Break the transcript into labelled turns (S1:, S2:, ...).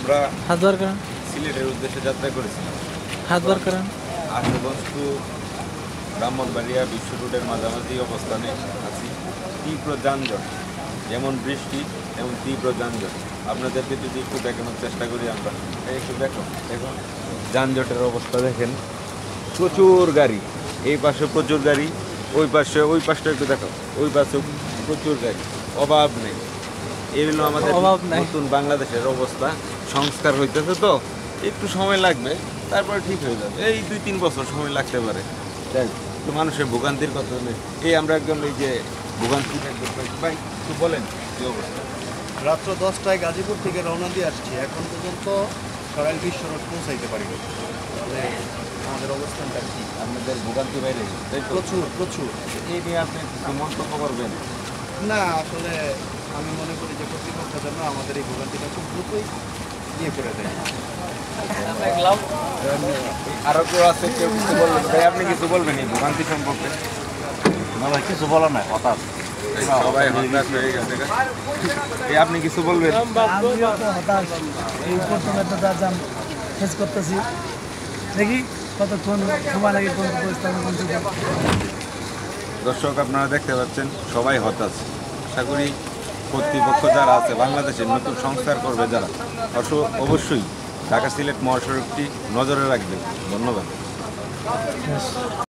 S1: আমরা
S2: हाथ बार करा
S1: সিলেটের উদ্দেশ্যে যাত্রা করেছিলাম।
S2: हाथ बार करा
S1: আশুগঞ্জ টু ব্রাহ্মণবাড়িয়া বিশ্ব রোডের মাঝামাঝি অবস্থানে আছি। তীব্র যানজট, যেমন বৃষ্টি তেমন তীব্র যানজট। আপনাদেরকে যদি একটু দেখানোর চেষ্টা করি আমরা, একটু দেখুন দেখুন যানজটের অবস্থা দেখেন। প্রচুর গাড়ি, এই পাশে প্রচুর গাড়ি, ওই পাশটা একটু দেখো, ওই পাশে প্রচুর গাড়ি, অভাব নেই। এই হলো আমাদের নতুন বাংলাদেশের অবস্থা। সংস্কার হইতেছে তো একটু সময় লাগবে, তারপরে ঠিক হয়ে যাবে। এই 2-3 বছর সময় লাগতে পারে। তাই তো মানুষের ভোগান্তির কথা নেই। এই আমরা একজন এই যে ভোগান্তি ভাই একটু বলেন কি অবস্থা।
S3: রাত্র 10টায় গাজীপুর থেকে রওনা দিয়ে আসছি, এখন পর্যন্ত সরাইল বিশ্ব রোড পৌঁছাইতে পারিনি। তাহলে আমাদের অবস্থানটা কি?
S1: আপনাদের ভোগান্তি বাইরে তাই তো?
S3: প্রচুর প্রচুর।
S1: এই নিয়ে আপনি কিছু মন্তব্য করবেন?
S3: না, আসলে আমি মনে করি যে কর্তৃপক্ষ যেন আমাদের এই ভোগান্তিটা খুব দ্রুতই ইয়ে করে দেয়।
S1: আরো কেউ আছে, কেউ কিছু বলবেন? ভাই আপনি কিছু বলবেন এই ভোগান্তি সম্পর্কে?
S4: না ভাই, কিছু বলার নাই, হঠাৎ
S1: সবাই হতাশ হয়ে গেছে। এই আপনি কিছু বলবেন?
S2: আমিও তো হতাশ, এই প্রথমে তো দাম ফেস করতেছি, দেখি কতক্ষণ সময় লাগে কোন পরিস্থিতি পৌঁছতে।
S1: দর্শক আপনারা দেখতে পাচ্ছেন সবাই হতাশ। আশা করি কর্তৃপক্ষ যারা আছে বাংলাদেশের নতুন সংস্কার করবে যারা, অবশ্যই ঢাকা সিলেট মহাসড়কটি নজরে রাখবেন। ধন্যবাদ।